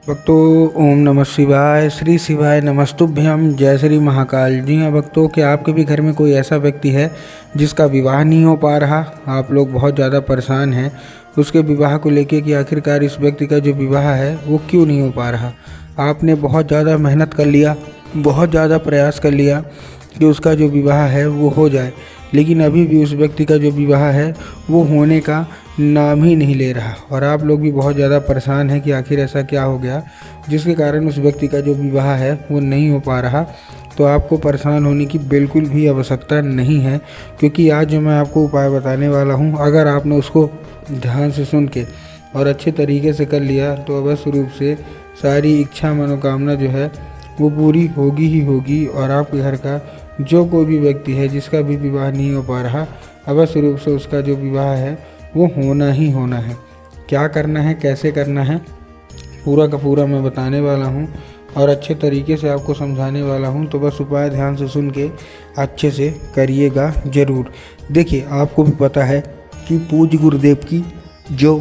भक्तों, ओम नमः शिवाय, श्री शिवाय नमस्तुभ्यम, जय श्री महाकाल। जी हाँ भक्तों, क्या आपके भी घर में कोई ऐसा व्यक्ति है जिसका विवाह नहीं हो पा रहा? आप लोग बहुत ज़्यादा परेशान हैं उसके विवाह को लेके कि आखिरकार इस व्यक्ति का जो विवाह है वो क्यों नहीं हो पा रहा। आपने बहुत ज़्यादा मेहनत कर लिया, बहुत ज़्यादा प्रयास कर लिया कि उसका जो विवाह है वो हो जाए, लेकिन अभी भी उस व्यक्ति का जो विवाह है वो होने का नाम ही नहीं ले रहा। और आप लोग भी बहुत ज़्यादा परेशान हैं कि आखिर ऐसा क्या हो गया जिसके कारण उस व्यक्ति का जो विवाह है वो नहीं हो पा रहा। तो आपको परेशान होने की बिल्कुल भी आवश्यकता नहीं है, क्योंकि आज जो मैं आपको उपाय बताने वाला हूँ, अगर आपने उसको ध्यान से सुन के और अच्छे तरीके से कर लिया तो अवश्य रूप से सारी इच्छा मनोकामना जो है वो पूरी होगी ही होगी। और आपके घर का जो कोई भी व्यक्ति है जिसका भी विवाह नहीं हो पा रहा, अवश्य रूप से उसका जो विवाह है वो होना ही होना है। क्या करना है, कैसे करना है, पूरा का पूरा मैं बताने वाला हूँ और अच्छे तरीके से आपको समझाने वाला हूँ। तो बस उपाय ध्यान से सुन के अच्छे से करिएगा ज़रूर। देखिए, आपको भी पता है कि पूज्य गुरुदेव की जो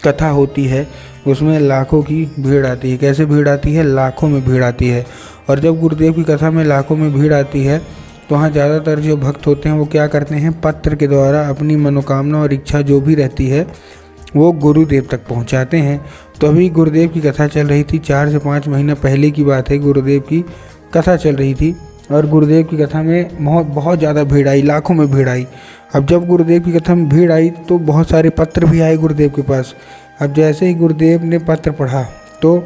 कथा होती है उसमें लाखों की भीड़ आती है। कैसे भीड़ आती है? लाखों में भीड़ आती है। और जब गुरुदेव की कथा में लाखों में भीड़ आती है तो वहाँ ज़्यादातर जो भक्त होते हैं वो क्या करते हैं, पत्र के द्वारा अपनी मनोकामना और इच्छा जो भी रहती है वो गुरुदेव तक पहुँचाते हैं। तो अभी गुरुदेव की कथा चल रही थी, 4 से 5 महीने पहले की बात है। गुरुदेव की कथा चल रही थी और गुरुदेव की कथा में बहुत ज़्यादा भीड़ आई, लाखों में भीड़ आई। अब जब गुरुदेव की कथा में भीड़ आई तो बहुत सारे पत्र भी आए गुरुदेव के पास। अब जैसे ही गुरुदेव ने पत्र पढ़ा तो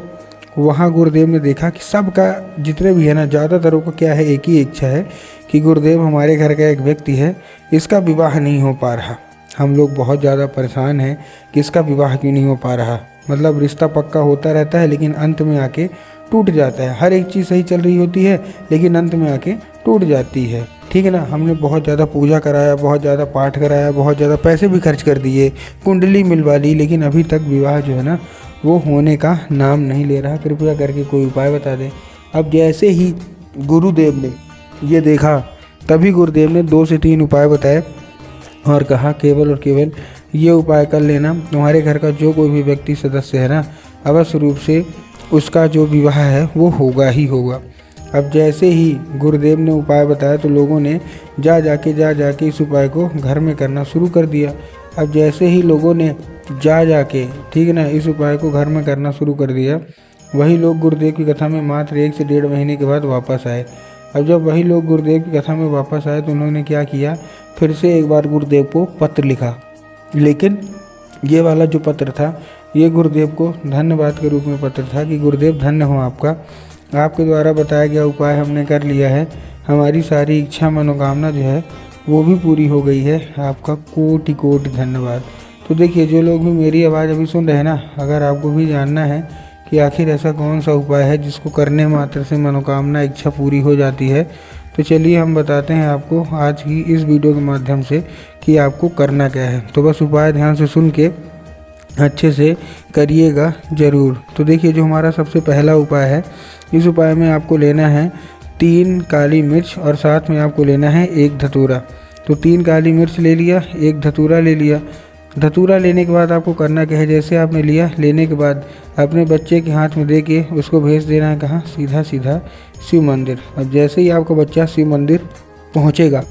वहाँ गुरुदेव ने देखा कि सबका, जितने भी है ना, ज़्यादातरों को क्या है, एक ही इच्छा है कि गुरुदेव हमारे घर का एक व्यक्ति है, इसका विवाह नहीं हो पा रहा। हम लोग बहुत ज़्यादा परेशान हैं कि इसका विवाह क्यों नहीं हो पा रहा। मतलब रिश्ता पक्का होता रहता है लेकिन अंत में आके टूट जाता है। हर एक चीज़ सही चल रही होती है लेकिन अंत में आके टूट जाती है। ठीक है ना। हमने बहुत ज़्यादा पूजा कराया, बहुत ज़्यादा पाठ कराया, बहुत ज़्यादा पैसे भी खर्च कर दिए, कुंडली मिलवा ली, लेकिन अभी तक विवाह जो है ना वो होने का नाम नहीं ले रहा। कृपया करके कोई उपाय बता दें। अब जैसे ही गुरुदेव ने ये देखा तभी गुरुदेव ने 2 से 3 उपाय बताए और कहा केवल और केवल ये उपाय कर लेना, तुम्हारे घर का जो कोई भी व्यक्ति सदस्य है ना, अवश्य रूप से उसका जो विवाह है वो होगा ही होगा। अब जैसे ही गुरुदेव ने उपाय बताया तो लोगों ने जा जाके इस उपाय को घर में करना शुरू कर दिया। अब जैसे ही लोगों ने जाके, ठीक है ना, इस उपाय को घर में करना शुरू कर दिया, वही लोग गुरुदेव की कथा में मात्र 1 से 1.5 महीने के बाद वापस आए। अब जब वही लोग गुरुदेव की कथा में वापस आए तो उन्होंने क्या किया, फिर से एक बार गुरुदेव को पत्र लिखा। लेकिन ये वाला जो पत्र था ये गुरुदेव को धन्यवाद के रूप में पत्र था कि गुरुदेव धन्य हो आपका, आपके द्वारा बताया गया उपाय हमने कर लिया है, हमारी सारी इच्छा मनोकामना जो है वो भी पूरी हो गई है, आपका कोटि कोटि धन्यवाद। तो देखिए, जो लोग भी मेरी आवाज़ अभी सुन रहे हैं ना, अगर आपको भी जानना है कि आखिर ऐसा कौन सा उपाय है जिसको करने मात्र से मनोकामना इच्छा पूरी हो जाती है, तो चलिए हम बताते हैं आपको आज की इस वीडियो के माध्यम से कि आपको करना क्या है। तो बस उपाय ध्यान से सुन के अच्छे से करिएगा ज़रूर। तो देखिए, जो हमारा सबसे पहला उपाय है, इस उपाय में आपको लेना है 3 काली मिर्च और साथ में आपको लेना है 1 धतूरा। तो 3 काली मिर्च ले लिया, 1 धतूरा ले लिया। धतूरा लेने के बाद आपको करना क्या है, जैसे आपने लिया, लेने के बाद अपने बच्चे के हाथ में दे के उसको भेज देना है कहाँ, सीधा शिव मंदिर। अब जैसे ही आपका बच्चा शिव मंदिर पहुँचेगा,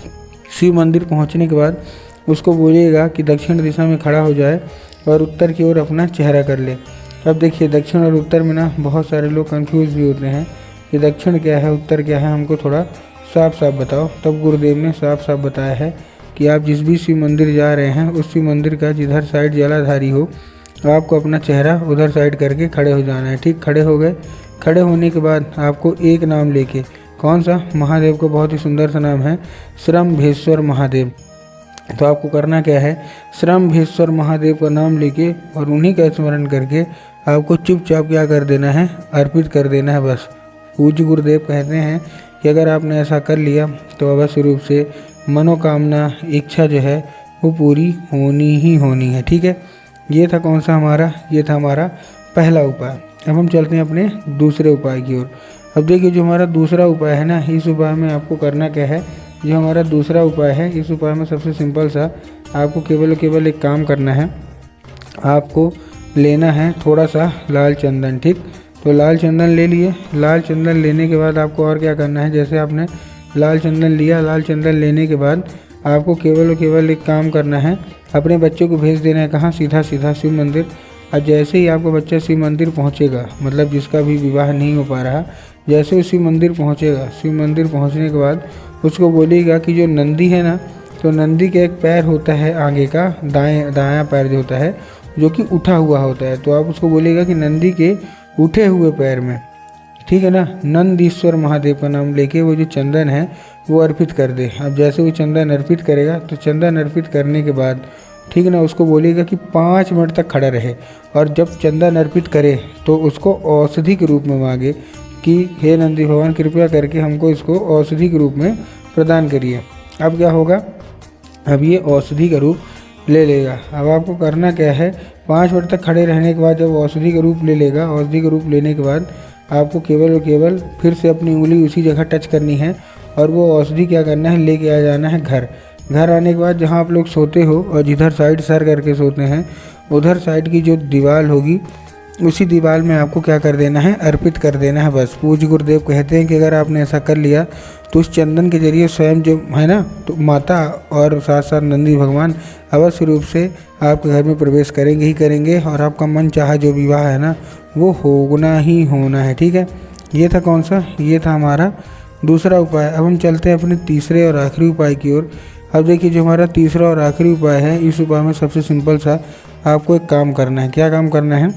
शिव मंदिर पहुँचने के बाद उसको बोलिएगा कि दक्षिण दिशा में खड़ा हो जाए और उत्तर की ओर अपना चेहरा कर ले। अब देखिए, दक्षिण और उत्तर में ना बहुत सारे लोग कंफ्यूज भी होते हैं कि दक्षिण क्या है, उत्तर क्या है, हमको थोड़ा साफ साफ बताओ। तब गुरुदेव ने साफ साफ बताया है कि आप जिस भी शिव मंदिर जा रहे हैं उस शिव मंदिर का जिधर साइड जलाधारी हो, आपको अपना चेहरा उधर साइड करके खड़े हो जाना है। ठीक, खड़े हो गए। खड़े होने के बाद आपको एक नाम लेके, कौन सा, महादेव का बहुत ही सुंदर सा नाम है, श्रम्भेश्वर महादेव। तो आपको करना क्या है, श्रम्भेश्वर महादेव का नाम लेके और उन्हीं का स्मरण करके आपको चुपचाप क्या कर देना है, अर्पित कर देना है बस। पूज्य गुरुदेव कहते हैं कि अगर आपने ऐसा कर लिया तो अवश्य रूप से मनोकामना इच्छा जो है वो पूरी होनी ही होनी है। ठीक है, ये था कौन सा हमारा, ये था हमारा पहला उपाय। अब हम चलते हैं अपने दूसरे उपाय की ओर। अब देखिए, जो हमारा दूसरा उपाय है ना, इस उपाय में आपको करना क्या है, जो हमारा दूसरा उपाय है, इस उपाय में सबसे सिंपल सा आपको केवल एक काम करना है। आपको लेना है थोड़ा सा लाल चंदन। ठीक, तो लाल चंदन ले लिए। लाल चंदन लेने के बाद आपको और क्या करना है, जैसे आपने लाल चंदन लिया, लाल चंदन लेने के बाद आपको केवल और केवल एक काम करना है, अपने बच्चे को भेज देना है कहाँ, सीधा सीधा शिव मंदिर। और जैसे ही आपका बच्चा शिव मंदिर पहुँचेगा, मतलब जिसका भी विवाह नहीं हो पा रहा, जैसे वो शिव मंदिर पहुँचेगा, शिव मंदिर पहुँचने के बाद उसको बोलिएगा कि जो नंदी है ना, तो नंदी के एक पैर होता है आगे का, दायां पैर जो होता है, जो कि उठा हुआ होता है, तो आप उसको बोलिएगा कि नंदी के उठे हुए पैर में, ठीक है ना, नंदीश्वर महादेव का नाम लेके वो जो चंदन है वो अर्पित कर दे। अब जैसे वो चंदन अर्पित करेगा, तो चंदन अर्पित करने के बाद, ठीक है ना, उसको बोलिएगा कि 5 मिनट तक खड़ा रहे, और जब चंदन अर्पित करे तो उसको औषधि के रूप में मांगे कि हे नंदी भगवान, कृपया करके हमको इसको औषधि के रूप में प्रदान करिए। अब क्या होगा, अब ये औषधि का रूप ले लेगा। अब आपको करना क्या है, 5 मिनट तक खड़े रहने के बाद जब औषधि का रूप ले लेगा, औषधि का रूप लेने के बाद आपको केवल और केवल फिर से अपनी उंगली उसी जगह टच करनी है, और वो औषधि क्या करना है, लेके आ जाना है घर। घर आने के बाद जहाँ आप लोग सोते हो और जिधर साइड सर करके सोते हैं, उधर साइड की जो दीवार होगी, उसी दीवार में आपको क्या कर देना है, अर्पित कर देना है बस। पूज्य गुरुदेव कहते हैं कि अगर आपने ऐसा कर लिया तो उस चंदन के जरिए स्वयं जो है ना, तो माता और साथ साथ नंदी भगवान अवश्य रूप से आपके घर में प्रवेश करेंगे ही करेंगे, और आपका मन चाहा जो विवाह है ना, वो होना ही होना है। ठीक है, ये था कौन सा, ये था हमारा दूसरा उपाय। अब हम चलते हैं अपने तीसरे और आखिरी उपाय की ओर। अब देखिए, जो हमारा तीसरा और आखिरी उपाय है, इस उपाय में सबसे सिंपल सा आपको एक काम करना है। क्या काम करना है,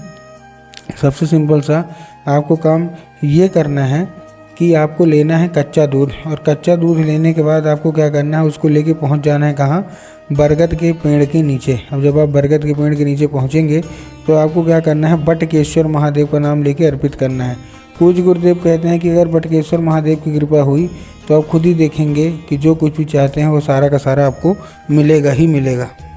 सबसे सिंपल सा आपको काम ये करना है कि आपको लेना है कच्चा दूध, और कच्चा दूध लेने के बाद आपको क्या करना है, उसको लेके पहुंच जाना है कहाँ, बरगद के पेड़ के नीचे। अब जब आप बरगद के पेड़ के नीचे पहुंचेंगे तो आपको क्या करना है, बटकेश्वर महादेव का नाम लेके अर्पित करना है। पूज्य गुरुदेव कहते हैं कि अगर बटकेश्वर महादेव की कृपा हुई तो आप खुद ही देखेंगे कि जो कुछ भी चाहते हैं वो सारा का सारा आपको मिलेगा ही मिलेगा।